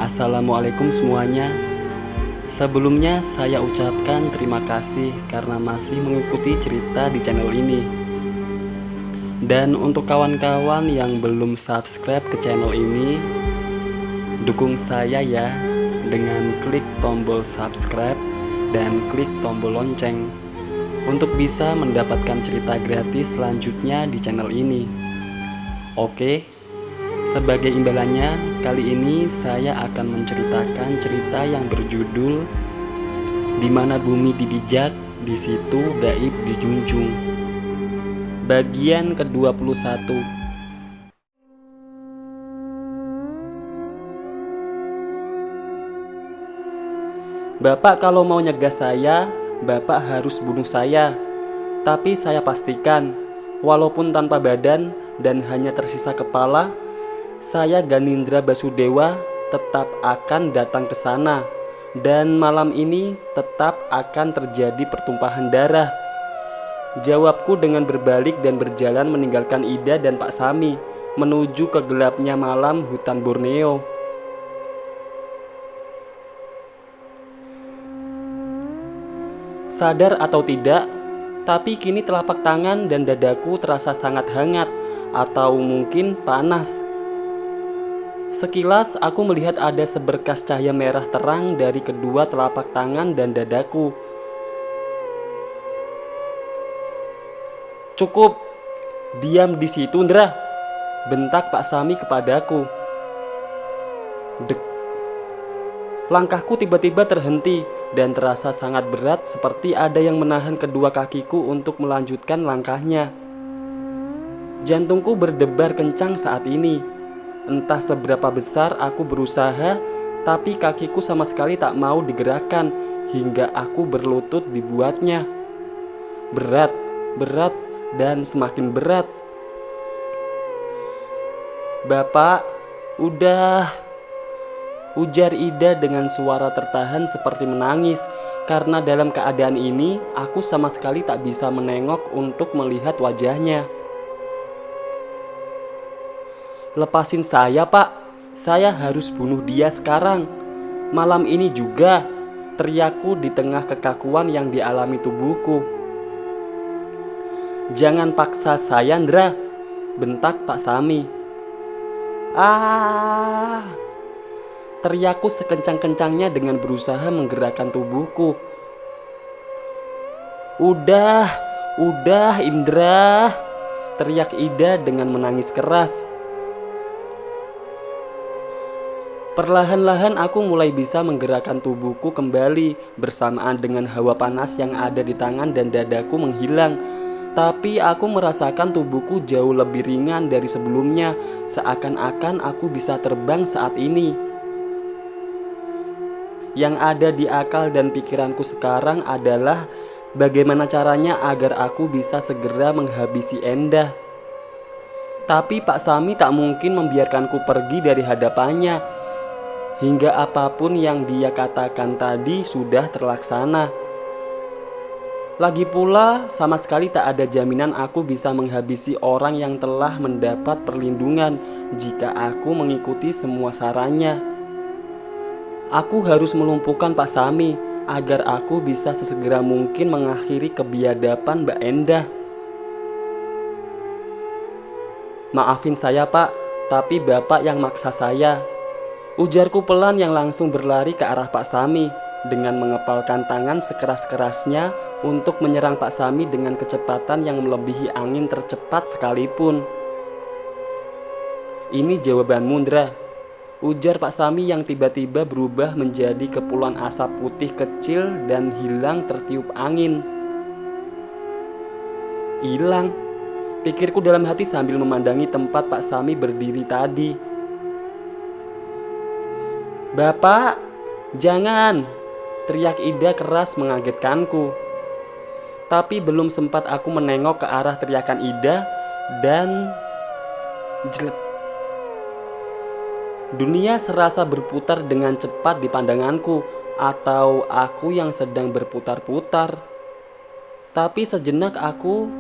Assalamualaikum semuanya. Sebelumnya saya ucapkan terima kasih karena masih mengikuti cerita di channel ini. Dan untuk kawan-kawan yang belum subscribe ke channel ini, dukung saya ya dengan klik tombol subscribe dan klik tombol lonceng untuk bisa mendapatkan cerita gratis selanjutnya di channel ini. Oke, sebagai imbalannya, kali ini saya akan menceritakan cerita yang berjudul Di Mana Bumi Dibijak, di Situ Gaib Dijunjung. Bagian ke-21. Bapak kalau mau nyegah saya, Bapak harus bunuh saya. Tapi saya pastikan, walaupun tanpa badan dan hanya tersisa kepala, saya Ganindra Basudewa tetap akan datang ke sana. Dan malam ini tetap akan terjadi pertumpahan darah. Jawabku dengan berbalik dan berjalan meninggalkan Ida dan Pak Sami menuju ke gelapnya malam hutan Borneo. Sadar atau tidak, tapi kini telapak tangan dan dadaku terasa sangat hangat atau mungkin panas. Sekilas aku melihat ada seberkas cahaya merah terang dari kedua telapak tangan dan dadaku. "Cukup, diam di situ, Ndra," bentak Pak Sami kepadaku. Dek. Langkahku tiba-tiba terhenti dan terasa sangat berat, seperti ada yang menahan kedua kakiku untuk melanjutkan langkahnya. Jantungku berdebar kencang saat ini. Entah seberapa besar aku berusaha, tapi kakiku sama sekali tak mau digerakkan hingga aku berlutut dibuatnya. Berat, berat, dan semakin berat. "Bapak, udah," ujar Ida dengan suara tertahan seperti menangis, karena dalam keadaan ini aku sama sekali tak bisa menengok untuk melihat wajahnya. "Lepasin saya, Pak. Saya harus bunuh dia sekarang. Malam ini juga," teriakku di tengah kekakuan yang dialami tubuhku. "Jangan paksa saya, Ndra," bentak Pak Sami. "Ah!" teriakku sekencang-kencangnya dengan berusaha menggerakkan tubuhku. Udah, Indra," teriak Ida dengan menangis keras. Perlahan-lahan aku mulai bisa menggerakkan tubuhku kembali bersamaan dengan hawa panas yang ada di tangan dan dadaku menghilang. Tapi aku merasakan tubuhku jauh lebih ringan dari sebelumnya, seakan-akan aku bisa terbang saat ini. Yang ada di akal dan pikiranku sekarang adalah bagaimana caranya agar aku bisa segera menghabisi Endah. Tapi Pak Sami tak mungkin membiarkanku pergi dari hadapannya. Hingga apapun yang dia katakan tadi sudah terlaksana. Lagi pula, sama sekali tak ada jaminan aku bisa menghabisi orang yang telah mendapat perlindungan jika aku mengikuti semua sarannya. Aku harus melumpuhkan Pak Sami agar aku bisa sesegera mungkin mengakhiri kebiadaban Mbak Endah. "Maafin saya, Pak, tapi Bapak yang maksa saya," ujarku pelan yang langsung berlari ke arah Pak Sami dengan mengepalkan tangan sekeras-kerasnya untuk menyerang Pak Sami dengan kecepatan yang melebihi angin tercepat sekalipun. "Ini jawabanmu, Ndra," ujar Pak Sami yang tiba-tiba berubah menjadi kepulauan asap putih kecil dan hilang tertiup angin. "Hilang," pikirku dalam hati sambil memandangi tempat Pak Sami berdiri tadi. "Bapak, jangan!" teriak Ida keras mengagetkanku. Tapi belum sempat aku menengok ke arah teriakan Ida dan jelek. Dunia serasa berputar dengan cepat di pandanganku, atau aku yang sedang berputar-putar. Tapi sejenak aku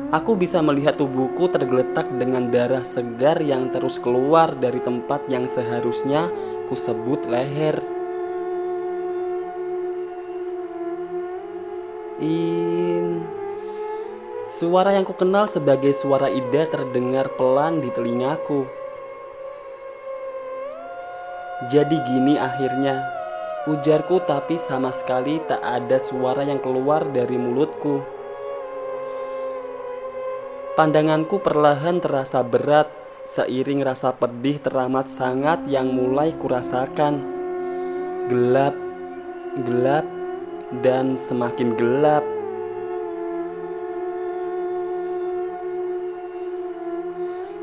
Aku bisa melihat tubuhku tergeletak dengan darah segar yang terus keluar dari tempat yang seharusnya kusebut leher. Suara yang kukenal sebagai suara Ida terdengar pelan di telingaku. Jadi gini akhirnya, ujarku, tapi sama sekali tak ada suara yang keluar dari mulutku. Pandanganku perlahan terasa berat, seiring rasa pedih teramat sangat yang mulai kurasakan. Gelap, gelap, dan semakin gelap.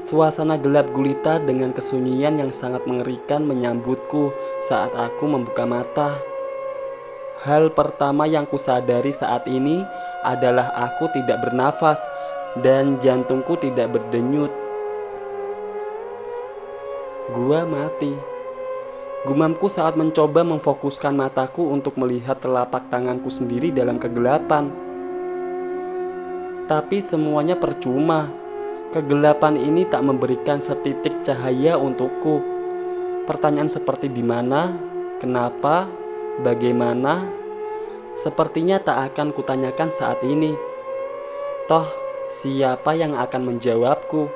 Suasana gelap gulita dengan kesunyian yang sangat mengerikan menyambutku saat aku membuka mata. Hal pertama yang kusadari saat ini adalah aku tidak bernafas dan jantungku tidak berdenyut. Gua mati. Gumamku saat mencoba memfokuskan mataku untuk melihat telapak tanganku sendiri dalam kegelapan. Tapi semuanya percuma. Kegelapan ini tak memberikan setitik cahaya untukku. Pertanyaan seperti di mana, kenapa, bagaimana, sepertinya tak akan kutanyakan saat ini. Toh, siapa yang akan menjawabku?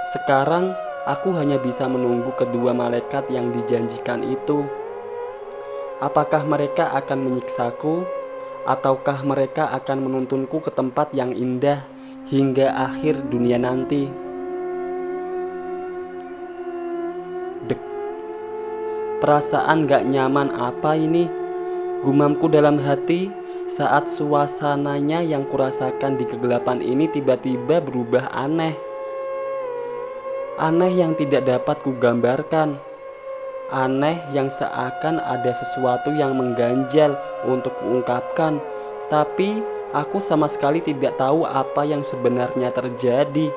Sekarang, aku hanya bisa menunggu kedua malaikat yang dijanjikan itu. Apakah mereka akan menyiksaku, ataukah mereka akan menuntunku ke tempat yang indah hingga akhir dunia nanti? Dek. Perasaan gak nyaman apa ini? Gumamku dalam hati saat suasananya yang kurasakan di kegelapan ini tiba-tiba berubah aneh. Aneh yang tidak dapat kugambarkan. Aneh yang seakan ada sesuatu yang mengganjal untuk kuungkapkan, tapi aku sama sekali tidak tahu apa yang sebenarnya terjadi.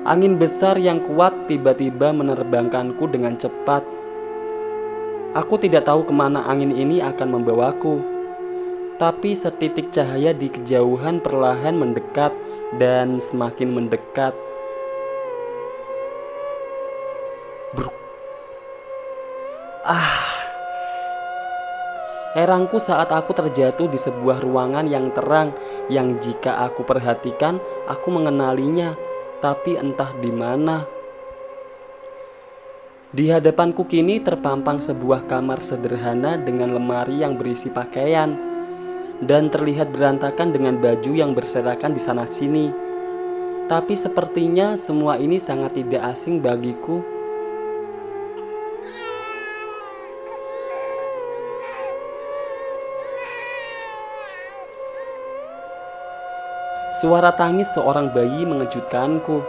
Angin besar yang kuat tiba-tiba menerbangkanku dengan cepat. Aku tidak tahu kemana angin ini akan membawaku. Tapi setitik cahaya di kejauhan perlahan mendekat dan semakin mendekat. Bruk. Herangku saat aku terjatuh di sebuah ruangan yang terang yang jika aku perhatikan aku mengenalinya, tapi entah di mana. Di hadapanku kini terpampang sebuah kamar sederhana dengan lemari yang berisi pakaian dan terlihat berantakan dengan baju yang berserakan di sana-sini. Tapi sepertinya semua ini sangat tidak asing bagiku. Suara tangis seorang bayi mengejutkanku.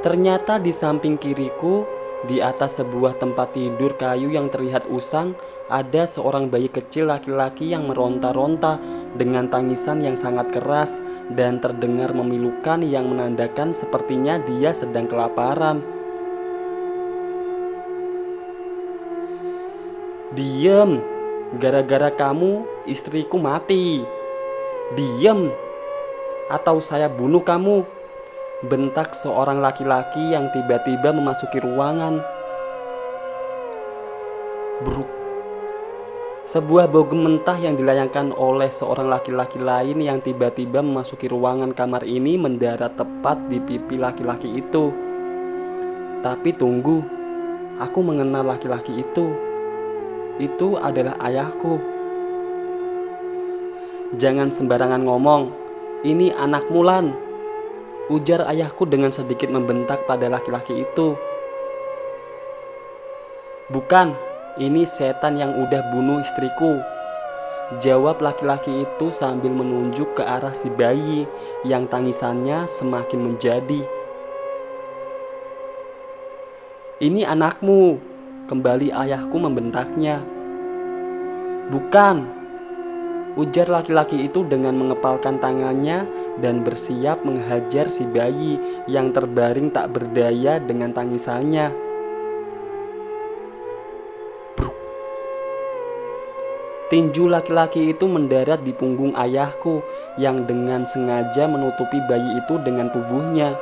Ternyata di samping kiriku, di atas sebuah tempat tidur kayu yang terlihat usang, ada seorang bayi kecil laki-laki yang meronta-ronta dengan tangisan yang sangat keras dan terdengar memilukan yang menandakan sepertinya dia sedang kelaparan. "Diem, gara-gara kamu istriku mati. Diem, atau saya bunuh kamu," bentak seorang laki-laki yang tiba-tiba memasuki ruangan. Bruk. Sebuah bau mentah yang dilayangkan oleh seorang laki-laki lain yang tiba-tiba memasuki ruangan kamar ini mendarat tepat di pipi laki-laki itu. Tapi tunggu, aku mengenal laki-laki itu. Itu adalah ayahku. "Jangan sembarangan ngomong, ini anak Mulan," ujar ayahku dengan sedikit membentak pada laki-laki itu. "Bukan, ini setan yang udah bunuh istriku," jawab laki-laki itu sambil menunjuk ke arah si bayi yang tangisannya semakin menjadi. "Ini anakmu," kembali ayahku membentaknya. "Bukan," ujar laki-laki itu dengan mengepalkan tangannya dan bersiap menghajar si bayi yang terbaring tak berdaya dengan tangisannya. Tinju laki-laki itu mendarat di punggung ayahku yang dengan sengaja menutupi bayi itu dengan tubuhnya.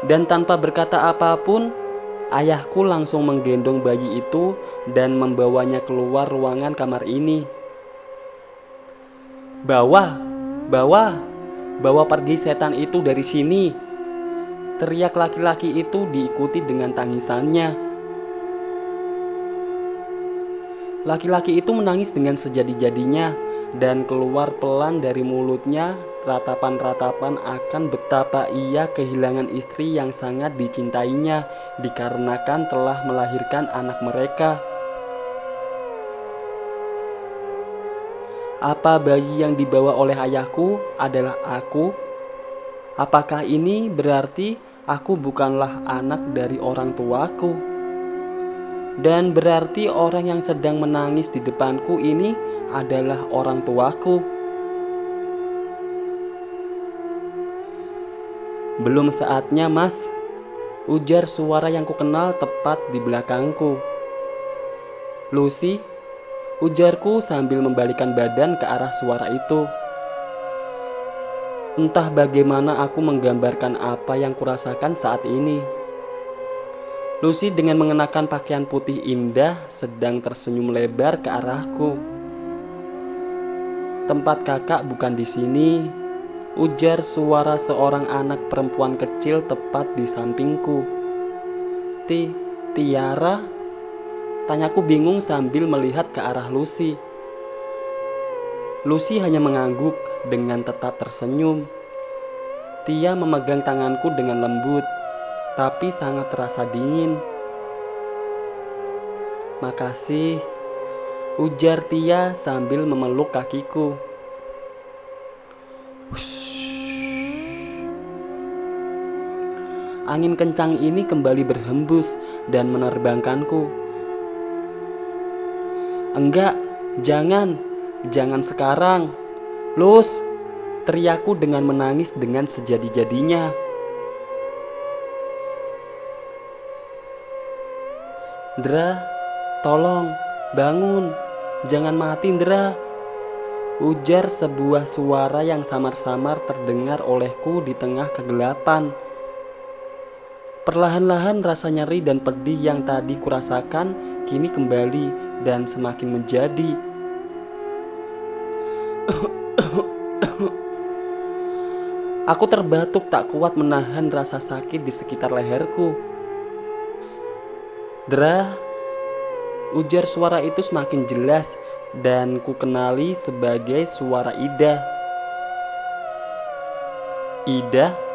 Dan tanpa berkata apapun, ayahku langsung menggendong bayi itu dan membawanya keluar ruangan kamar ini. "Bawa, bawa, bawa pergi setan itu dari sini!" teriak laki-laki itu diikuti dengan tangisannya. Laki-laki itu menangis dengan sejadi-jadinya dan keluar pelan dari mulutnya ratapan-ratapan akan betapa ia kehilangan istri yang sangat dicintainya dikarenakan telah melahirkan anak mereka. Apa bayi yang dibawa oleh ayahku adalah aku? Apakah ini berarti aku bukanlah anak dari orang tuaku? Dan berarti orang yang sedang menangis di depanku ini adalah orang tuaku. "Belum saatnya, Mas," ujar suara yang kukenal tepat di belakangku. "Lucy," ujarku sambil membalikan badan ke arah suara itu. Entah bagaimana aku menggambarkan apa yang kurasakan saat ini. Lucy dengan mengenakan pakaian putih indah sedang tersenyum lebar ke arahku. "Tempat kakak bukan di sini," ujar suara seorang anak perempuan kecil tepat di sampingku. Tiara?" tanyaku bingung sambil melihat ke arah Lucy. Lucy hanya mengangguk dengan tetap tersenyum. Tia memegang tanganku dengan lembut, tapi sangat terasa dingin. "Makasih," ujar Tia sambil memeluk kakiku. Angin kencang ini kembali berhembus dan menerbangkanku. "Enggak, jangan sekarang, Lus!" teriakku dengan menangis dengan sejadi-jadinya. "Dra, tolong, bangun, jangan mati, Dra!" ujar sebuah suara yang samar-samar terdengar olehku di tengah kegelapan. Perlahan-lahan rasa nyeri dan pedih yang tadi kurasakan kini kembali dan semakin menjadi. Aku terbatuk tak kuat menahan rasa sakit di sekitar leherku. "Dra," ujar suara itu semakin jelas dan ku kenali sebagai suara Ida. "Ida?"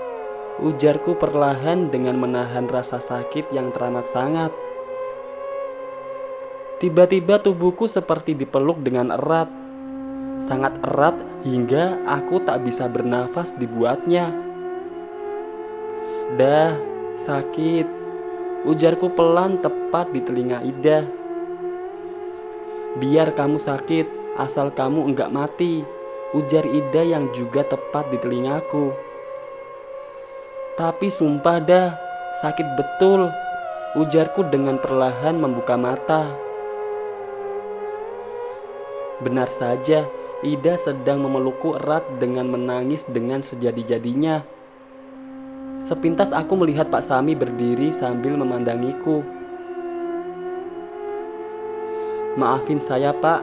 ujarku perlahan dengan menahan rasa sakit yang teramat sangat. Tiba-tiba tubuhku seperti dipeluk dengan erat, sangat erat hingga aku tak bisa bernafas dibuatnya. "Dah, sakit," ujarku pelan tepat di telinga Ida. "Biar kamu sakit, asal kamu enggak mati," ujar Ida yang juga tepat di telingaku. "Tapi sumpah dah, sakit betul," ujarku dengan perlahan membuka mata. Benar saja, Ida sedang memelukku erat dengan menangis dengan sejadi-jadinya. Sepintas aku melihat Pak Sami berdiri sambil memandangiku. "Maafin saya, Pak,"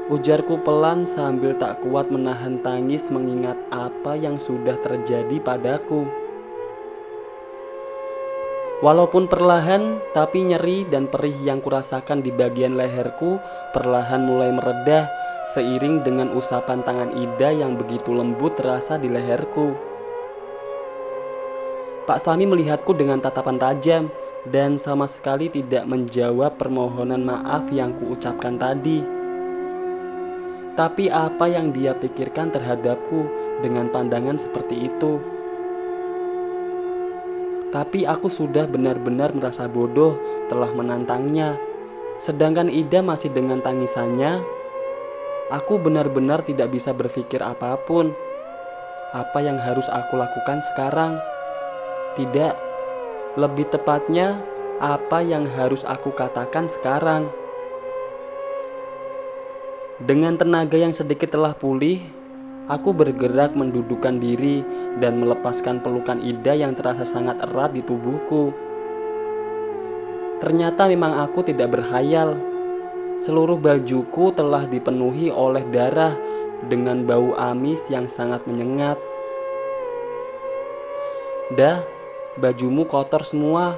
ujarku pelan sambil tak kuat menahan tangis mengingat apa yang sudah terjadi padaku. Walaupun perlahan, tapi nyeri dan perih yang kurasakan di bagian leherku perlahan mulai meredah seiring dengan usapan tangan Ida yang begitu lembut terasa di leherku. Pak Sami melihatku dengan tatapan tajam dan sama sekali tidak menjawab permohonan maaf yang kuucapkan tadi. Tapi apa yang dia pikirkan terhadapku dengan pandangan seperti itu? Tapi aku sudah benar-benar merasa bodoh telah menantangnya. Sedangkan Ida masih dengan tangisannya. Aku benar-benar tidak bisa berpikir apapun. Apa yang harus aku lakukan sekarang? Tidak, lebih tepatnya apa yang harus aku katakan sekarang? Dengan tenaga yang sedikit telah pulih, aku bergerak mendudukkan diri dan melepaskan pelukan Ida yang terasa sangat erat di tubuhku. Ternyata memang aku tidak berkhayal. Seluruh bajuku telah dipenuhi oleh darah dengan bau amis yang sangat menyengat. "Dah, bajumu kotor semua,"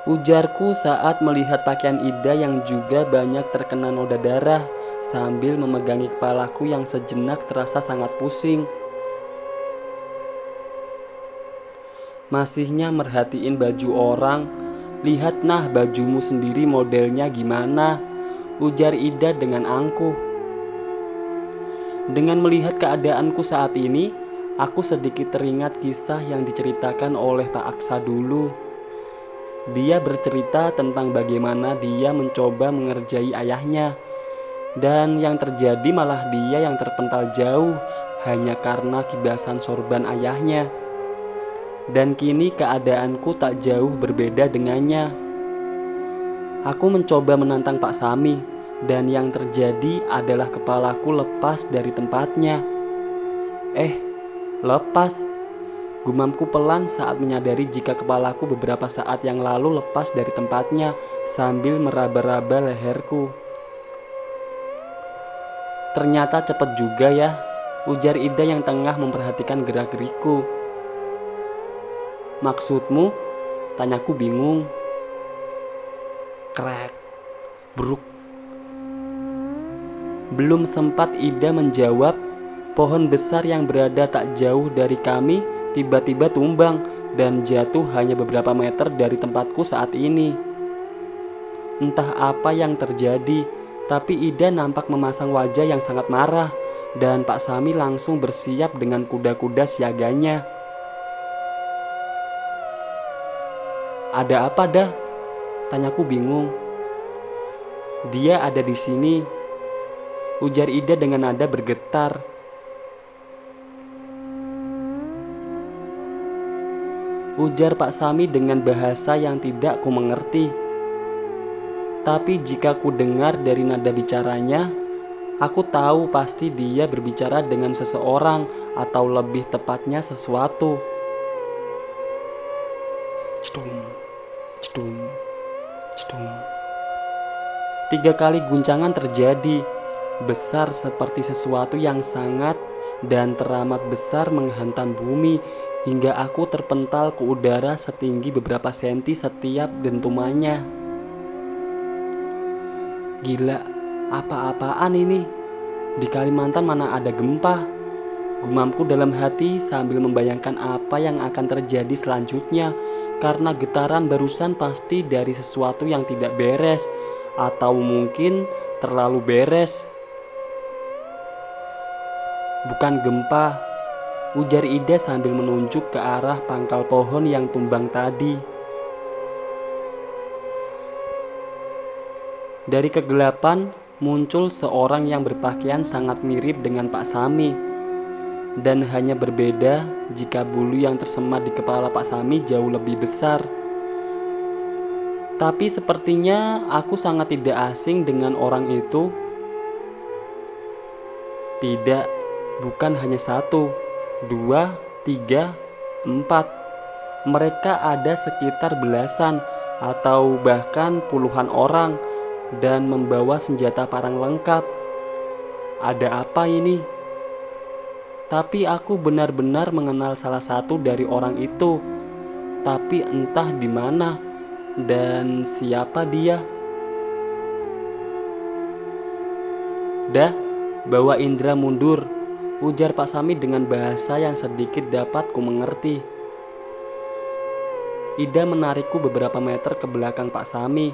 ujarku saat melihat pakaian Ida yang juga banyak terkena noda darah sambil memegangi kepalaku yang sejenak terasa sangat pusing. "Masihnya merhatiin baju orang, lihat nah bajumu sendiri modelnya gimana," ujar Ida dengan angkuh. Dengan melihat keadaanku saat ini, aku sedikit teringat kisah yang diceritakan oleh Pak Aksa dulu. Dia bercerita tentang bagaimana dia mencoba mengerjai ayahnya, dan yang terjadi malah dia yang terpental jauh hanya karena kibasan sorban ayahnya. Dan kini keadaanku tak jauh berbeda dengannya. Aku mencoba menantang Pak Sami, dan yang terjadi adalah kepalaku lepas dari tempatnya. Lepas, gumamku pelan saat menyadari jika kepalaku beberapa saat yang lalu lepas dari tempatnya sambil meraba-raba leherku. "Ternyata cepat juga ya," ujar Ida yang tengah memperhatikan gerak-gerikku. "Maksudmu?" tanyaku bingung. Krek, bruk. Belum sempat Ida menjawab, pohon besar yang berada tak jauh dari kami tiba-tiba tumbang dan jatuh hanya beberapa meter dari tempatku saat ini. Entah apa yang terjadi, tapi Ida nampak memasang wajah yang sangat marah, dan Pak Sami langsung bersiap dengan kuda-kuda siaganya. "Ada apa dah?" tanyaku bingung. "Dia ada di sini," ujar Ida dengan nada bergetar. Ujar Pak Sami dengan bahasa yang tidak ku mengerti. Tapi jika ku dengar dari nada bicaranya, aku tahu pasti dia berbicara dengan seseorang atau lebih tepatnya sesuatu. Cedung, cedung, cedung. 3 kali guncangan terjadi, besar seperti sesuatu yang sangat dan teramat besar menghantam bumi hingga aku terpental ke udara setinggi beberapa senti setiap dentumannya. Gila, apa-apaan ini? Di Kalimantan mana ada gempa? Gumamku dalam hati sambil membayangkan apa yang akan terjadi selanjutnya, karena getaran barusan pasti dari sesuatu yang tidak beres, atau mungkin terlalu beres. "Bukan gempa," ujar Ida sambil menunjuk ke arah pangkal pohon yang tumbang tadi. Dari kegelapan muncul seorang yang berpakaian sangat mirip dengan Pak Sami, dan hanya berbeda jika bulu yang tersemat di kepala Pak Sami jauh lebih besar. Tapi sepertinya aku sangat tidak asing dengan orang itu. Tidak, bukan hanya 1, 2, 3, 4. Mereka ada sekitar belasan atau bahkan puluhan orang dan membawa senjata parang lengkap. Ada apa ini? Tapi aku benar-benar mengenal salah satu dari orang itu. Tapi entah di mana dan siapa dia. "Dah, bawa Indra mundur," ujar Pak Sami dengan bahasa yang sedikit dapat ku mengerti. Ida menarikku beberapa meter ke belakang Pak Sami.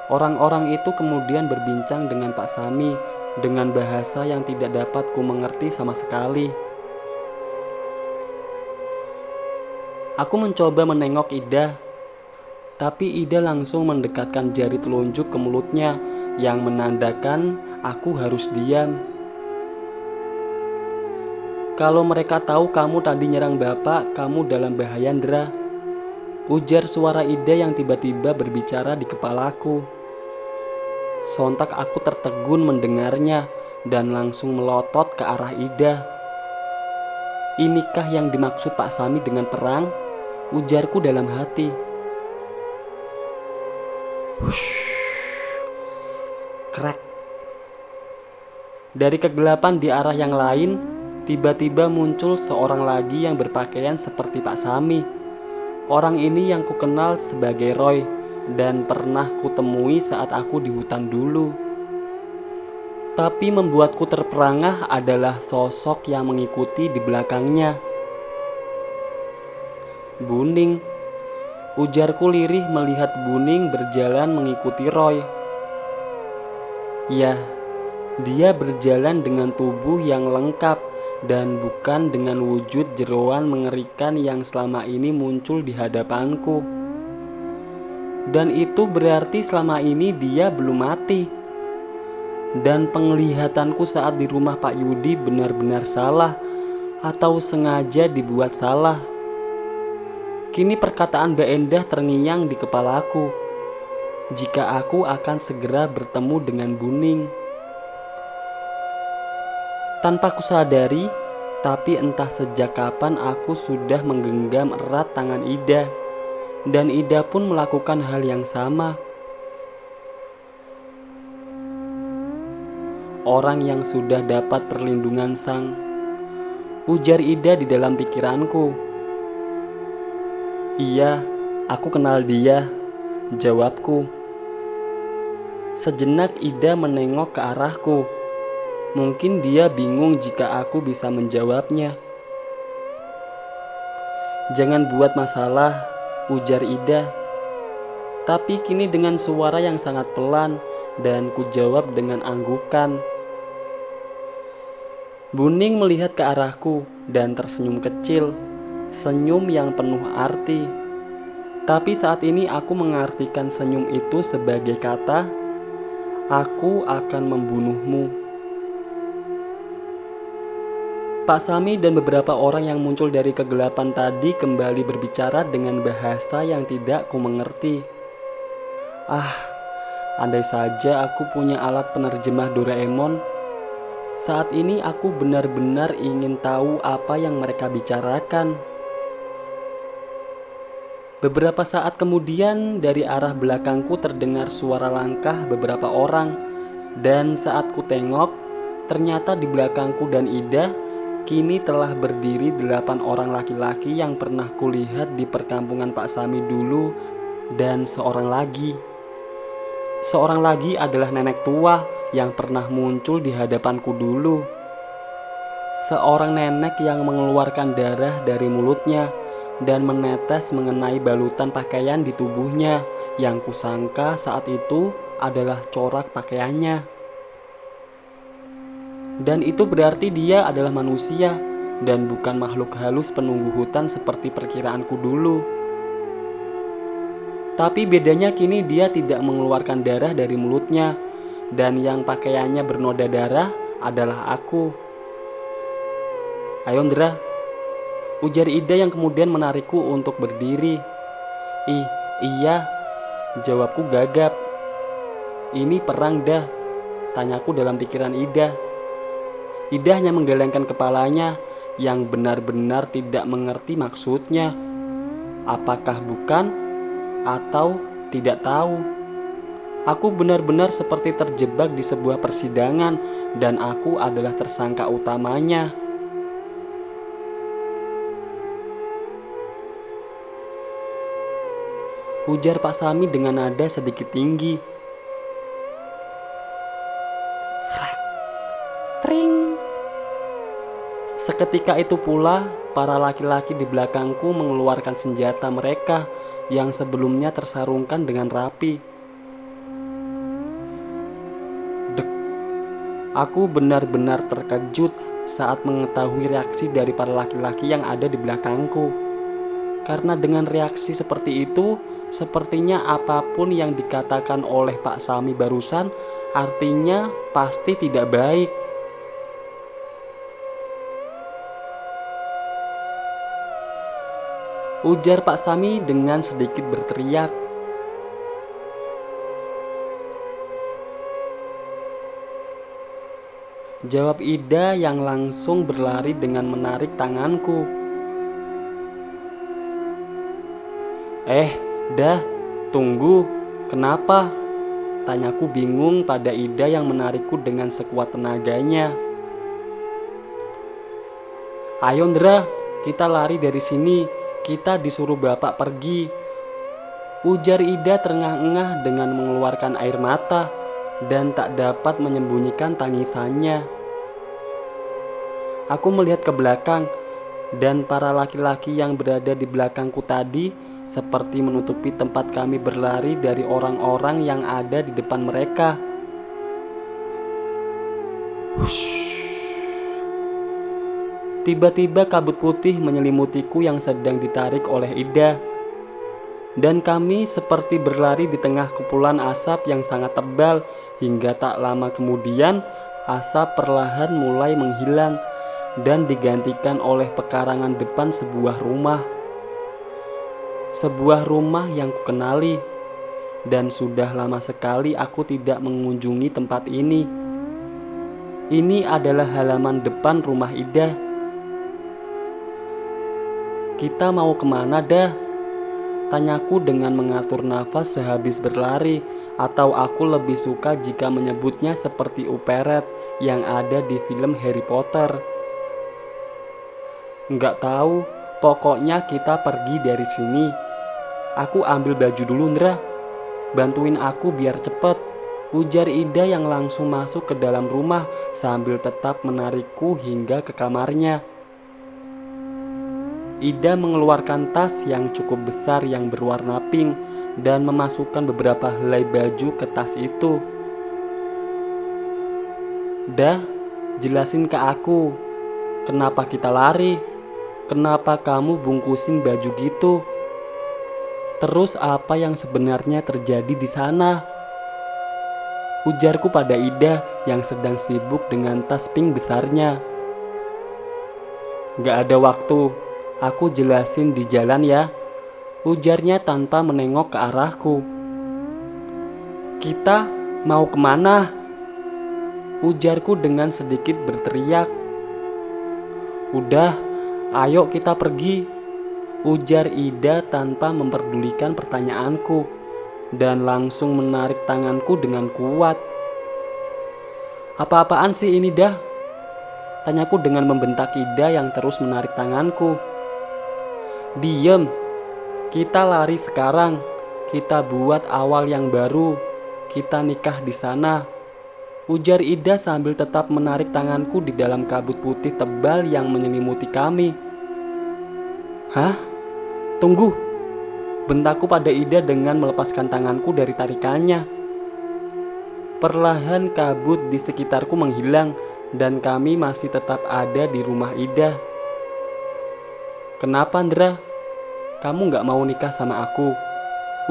Orang-orang itu kemudian berbincang dengan Pak Sami dengan bahasa yang tidak dapat ku mengerti sama sekali. Aku mencoba menengok Ida, tapi Ida langsung mendekatkan jari telunjuk ke mulutnya yang menandakan aku harus diam. "Kalau mereka tahu kamu tadi nyerang bapak, kamu dalam bahaya, Indra," ujar suara Ida yang tiba-tiba berbicara di kepalaku. Sontak aku tertegun mendengarnya dan langsung melotot ke arah Ida. "Inikah yang dimaksud Pak Sami dengan perang?" ujarku dalam hati. Hush. Krek. Dari kegelapan di arah yang lain, tiba-tiba muncul seorang lagi yang berpakaian seperti Pak Sami. Orang ini yang kukenal sebagai Roy dan pernah kutemui saat aku di hutan dulu. Tapi membuatku terperangah adalah sosok yang mengikuti di belakangnya. "Buning," ujarku lirih melihat Buning berjalan mengikuti Roy. Ya, dia berjalan dengan tubuh yang lengkap dan bukan dengan wujud jeroan mengerikan yang selama ini muncul di hadapanku. Dan itu berarti selama ini dia belum mati. Dan penglihatanku saat di rumah Pak Yudi benar-benar salah atau sengaja dibuat salah. Kini perkataan Mbak Endah terngiang di kepalaku. Jika aku akan segera bertemu dengan Buning. Tanpa kusadari, tapi entah sejak kapan aku sudah menggenggam erat tangan Ida. Dan Ida pun melakukan hal yang sama. "Orang yang sudah dapat perlindungan sang," ujar Ida di dalam pikiranku. "Iya, aku kenal dia," jawabku. Sejenak Ida menengok ke arahku. Mungkin dia bingung jika aku bisa menjawabnya. "Jangan buat masalah," ujar Ida. Tapi kini dengan suara yang sangat pelan dan kujawab dengan anggukan. Buning melihat ke arahku dan tersenyum kecil, senyum yang penuh arti. Tapi saat ini aku mengartikan senyum itu sebagai kata, "Aku akan membunuhmu." Pak Sami dan beberapa orang yang muncul dari kegelapan tadi kembali berbicara dengan bahasa yang tidak ku mengerti. Andai saja aku punya alat penerjemah Doraemon. Saat ini aku benar-benar ingin tahu apa yang mereka bicarakan. Beberapa saat kemudian dari arah belakangku terdengar suara langkah beberapa orang. Dan saat ku tengok, ternyata di belakangku dan Ida kini telah berdiri 8 orang laki-laki yang pernah kulihat di perkampungan Pak Sami dulu. Dan seorang lagi adalah nenek tua yang pernah muncul di hadapanku dulu. Seorang nenek yang mengeluarkan darah dari mulutnya dan menetes mengenai balutan pakaian di tubuhnya yang kusangka saat itu adalah corak pakaiannya. Dan itu berarti dia adalah manusia dan bukan makhluk halus penunggu hutan seperti perkiraanku dulu. Tapi bedanya kini dia tidak mengeluarkan darah dari mulutnya, dan yang pakaiannya bernoda darah adalah aku. "Ayo Ndra," ujar Ida yang kemudian menarikku untuk berdiri. Iya," jawabku gagap. "Ini perang dah," tanyaku dalam pikiran Ida. Ida hanya menggelengkan kepalanya yang benar-benar tidak mengerti maksudnya. Apakah bukan atau tidak tahu? Aku benar-benar seperti terjebak di sebuah persidangan dan aku adalah tersangka utamanya. Ujar Pak Sami dengan nada sedikit tinggi. Serak. Tring. Seketika itu pula, para laki-laki di belakangku mengeluarkan senjata mereka yang sebelumnya tersarungkan dengan rapi. Dek. Aku benar-benar terkejut saat mengetahui reaksi dari para laki-laki yang ada di belakangku. Karena dengan reaksi seperti itu, sepertinya apapun yang dikatakan oleh Pak Sami barusan artinya pasti tidak baik. Ujar Pak Sami dengan sedikit berteriak. Jawab Ida yang langsung berlari dengan menarik tanganku. Dah, tunggu, kenapa? Tanyaku bingung pada Ida yang menarikku dengan sekuat tenaganya. Ayo Ndra, kita lari dari sini, kita disuruh bapak pergi. Ujar Ida terengah-engah dengan mengeluarkan air mata dan tak dapat menyembunyikan tangisannya. Aku melihat ke belakang dan para laki-laki yang berada di belakangku tadi seperti menutupi tempat kami berlari dari orang-orang yang ada di depan mereka. Tiba-tiba kabut putih menyelimutiku yang sedang ditarik oleh Ida. Dan kami seperti berlari di tengah kepulan asap yang sangat tebal hingga tak lama kemudian asap perlahan mulai menghilang dan digantikan oleh pekarangan depan sebuah rumah. Sebuah rumah yang kukenali, dan sudah lama sekali aku tidak mengunjungi tempat ini. Ini adalah halaman depan rumah Ida. Kita mau kemana dah? Tanyaku dengan mengatur nafas sehabis berlari, atau aku lebih suka jika menyebutnya seperti uperet yang ada di film Harry Potter. Nggak tahu, pokoknya kita pergi dari sini. Aku ambil baju dulu Ndra, bantuin aku biar cepet, ujar Ida yang langsung masuk ke dalam rumah sambil tetap menarikku hingga ke kamarnya. Ida mengeluarkan tas yang cukup besar yang berwarna pink dan memasukkan beberapa helai baju ke tas itu. Dah, jelasin ke aku, kenapa kita lari? Kenapa kamu bungkusin baju gitu? Terus apa yang sebenarnya terjadi di sana? Ujarku pada Ida yang sedang sibuk dengan tas pink besarnya. Gak ada waktu, aku jelasin di jalan ya, ujarnya tanpa menengok ke arahku. Kita mau kemana? Ujarku dengan sedikit berteriak. Udah, ayo kita pergi, ujar Ida tanpa memperdulikan pertanyaanku dan langsung menarik tanganku dengan kuat. Apa-apaan sih ini dah? Tanyaku dengan membentak Ida yang terus menarik tanganku. Diem, kita lari sekarang, kita buat awal yang baru, kita nikah di sana, ujar Ida sambil tetap menarik tanganku di dalam kabut putih tebal yang menyelimuti kami. Hah? Tunggu, bentakku pada Ida dengan melepaskan tanganku dari tarikannya. Perlahan kabut di sekitarku menghilang dan kami masih tetap ada di rumah Ida. Kenapa Ndra? Kamu gak mau nikah sama aku?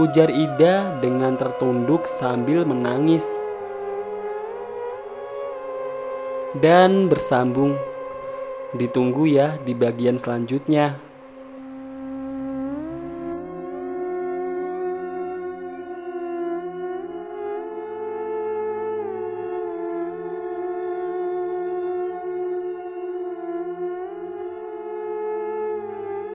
Ujar Ida dengan tertunduk sambil menangis. Dan bersambung. Ditunggu ya di bagian selanjutnya.